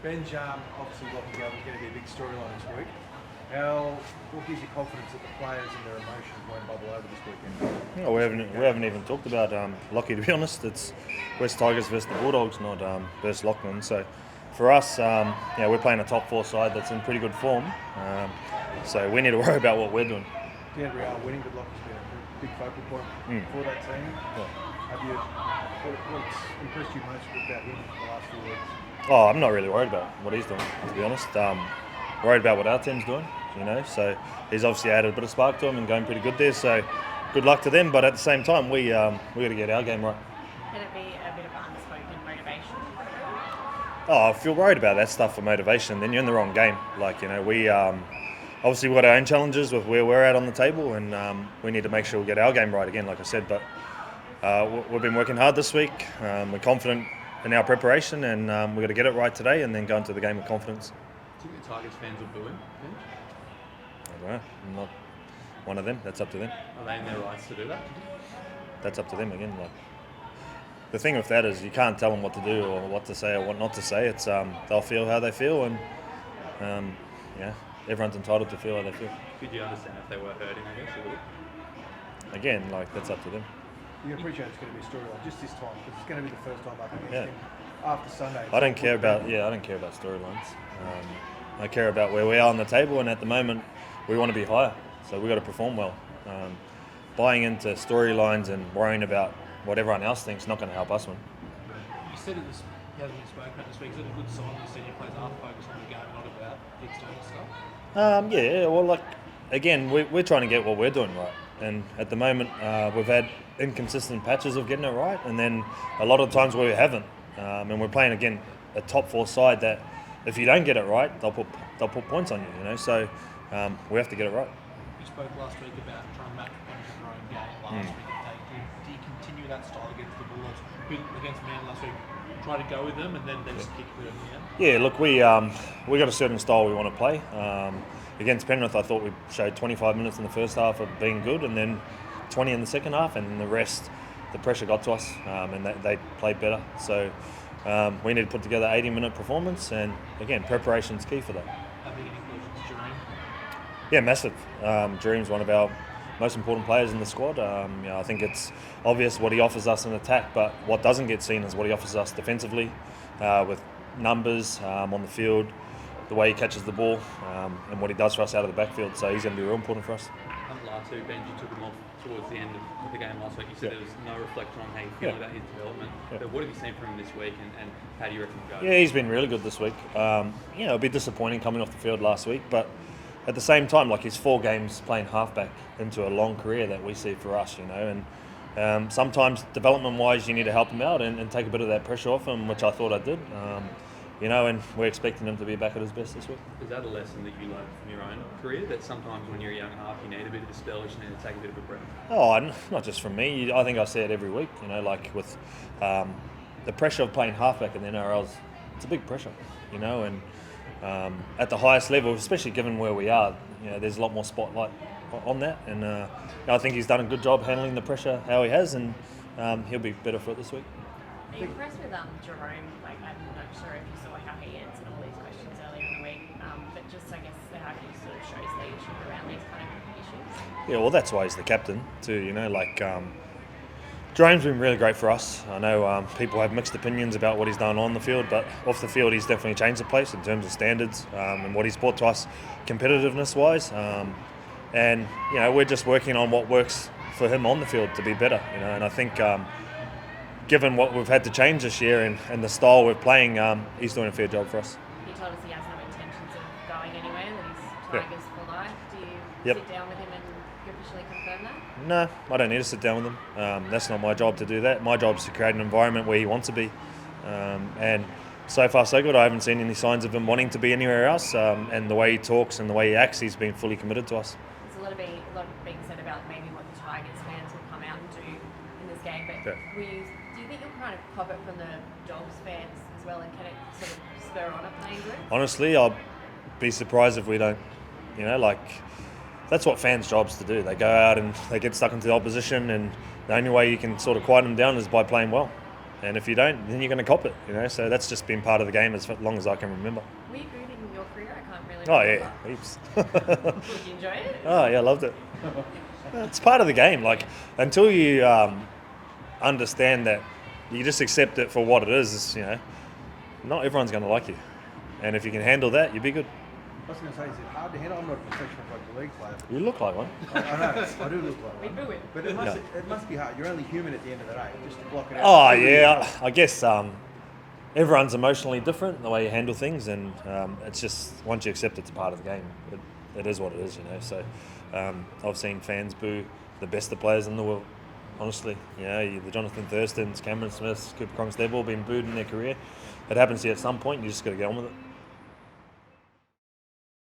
Benj, obviously Lockie Gale is going to be a big storyline this week. What gives you confidence that the players and their emotions won't bubble over this weekend? No, we haven't even talked about Lockie, to be honest. It's West Tigers versus the Bulldogs, not versus Lachlan. So for us, we're playing a top four side that's in pretty good form. So we need to worry about what we're doing. Deandre are winning, but Lockie's been a big focal point for that team. What's impressed you most about him the last few weeks? Oh, I'm not really worried about what he's doing, to be honest. Worried about what our team's doing, So he's obviously added a bit of spark to him and going pretty good there. So good luck to them. But at the same time, we got to get our game right. Can it be a bit of unspoken motivation? Oh, if you're worried about that stuff for motivation, then you're in the wrong game. We obviously we've got our own challenges with where we're at on the table, and we need to make sure we get our game right again, like I said. But we've been working hard this week. We're confident in our preparation, and we've got to get it right today and then go into the game with confidence. Do you think the Tigers fans will boo him? I don't know. I'm not one of them. That's up to them. Are they in their rights to do that? That's up to them again. The thing with that is you can't tell them what to do or what to say or what not to say. It's they'll feel how they feel, and everyone's entitled to feel how they feel. Could you understand if they were hurting, I guess, a little? Again, that's up to them. You appreciate it's going to be a storyline just this time because it's going to be the first time up against him after Sunday. I don't care about storylines. I care about where we are on the table, and at the moment we want to be higher, so we've got to perform well. Buying into storylines and worrying about what everyone else thinks is not going to help us win. You said he hasn't been spoken about this week. Is it a good sign that senior players are focused on the game and not about the external stuff? Again, we're trying to get what we're doing right. And at the moment, we've had inconsistent patches of getting it right, and then a lot of times where we haven't. And we're playing, again, a top four side that if you don't get it right, they'll put points on you, So we have to get it right. You spoke last week about trying to match your own game last week. Do you continue that style against the Bulldogs? Against Man last week, try to go with them and then just kick them in the end? Yeah, look, we got a certain style we want to play. Against Penrith, I thought we showed 25 minutes in the first half of being good, and then 20 in the second half, and the rest, the pressure got to us, and they played better. So we need to put together 80-minute performance, and again, preparation's key for that. How big an influence is Jerome? Yeah, massive. Dream's one of our most important players in the squad. I think it's obvious what he offers us in attack, but what doesn't get seen is what he offers us defensively, with numbers on the field, the way he catches the ball, and what he does for us out of the backfield. So he's going to be real important for us. Last two, Benji took him off towards the end of the game last week. You said there was no reflection on how you feel about his development. But what have you seen from him this week, and how do you reckon he'll go? Yeah, he's been really good this week. A bit disappointing coming off the field last week, but at the same time, he's 4 games playing halfback into a long career that we see for us, and sometimes development-wise you need to help him out and take a bit of that pressure off him, which I thought I did. And we're expecting him to be back at his best this week. Is that a lesson that you learned from your own career, that sometimes when you're a young half you need a bit of a spell, you need to take a bit of a breath? Oh, not just from me. I think I say it every week, with the pressure of playing halfback in the NRL, it's a big pressure, and at the highest level, especially given where we are, there's a lot more spotlight on that, and I think he's done a good job handling the pressure how he has, and he'll be better for it this week. Are you impressed with Jerome? I'm not sure if you saw how he answered all these questions earlier in the week, but just I guess how he sort of shows leadership around these kind of issues. Yeah, well, that's why he's the captain too. Jerome's been really great for us. I know people have mixed opinions about what he's done on the field, but off the field he's definitely changed the place in terms of standards and what he's brought to us competitiveness-wise. And we're just working on what works for him on the field to be better. And I think given what we've had to change this year and the style we're playing, he's doing a fair job for us. He told us he has no intentions of going anywhere, that he's Tigers for life. Do you sit down with him and officially confirm that? No, I don't need to sit down with him. That's not my job to do that. My job is to create an environment where he wants to be. And so far so good. I haven't seen any signs of him wanting to be anywhere else. And the way he talks and the way he acts, he's been fully committed to us. There's a lot being said about maybe what the Tigers fans will come out and do in this game, but do you think you'll kind of cop it from the Dogs fans as well, and can it sort of spur on a playing group? Honestly, I'll be surprised if we don't. That's what fans' jobs to do. They go out and they get stuck into the opposition, and the only way you can sort of quiet them down is by playing well. And if you don't, then you're going to cop it, you know. So that's just been part of the game as long as I can remember. Were you good in your career? I can't really. Oh remember. yeah, heaps. Did you enjoy it? Oh yeah, I loved it. It's part of the game. Like until you understand that, you just accept it for what it is. You know, not everyone's going to like you, and if you can handle that, you'll be good. I was going to say, is it hard to handle? I'm not a professional rugby league player. You look like one. I know, I do look like We one. boo it. But it must be hard. You're only human at the end of the day, just to block it out. Oh yeah, I guess everyone's emotionally different the way you handle things, and it's just once you accept it's a part of the game, it is what it is, you know. So I've seen fans boo the best of players in the world. Honestly, you know, the Jonathan Thurstons, Cameron Smiths, Cooper Cronks, they've all been booed in their career. It happens to you at some point. You just got to get on with it.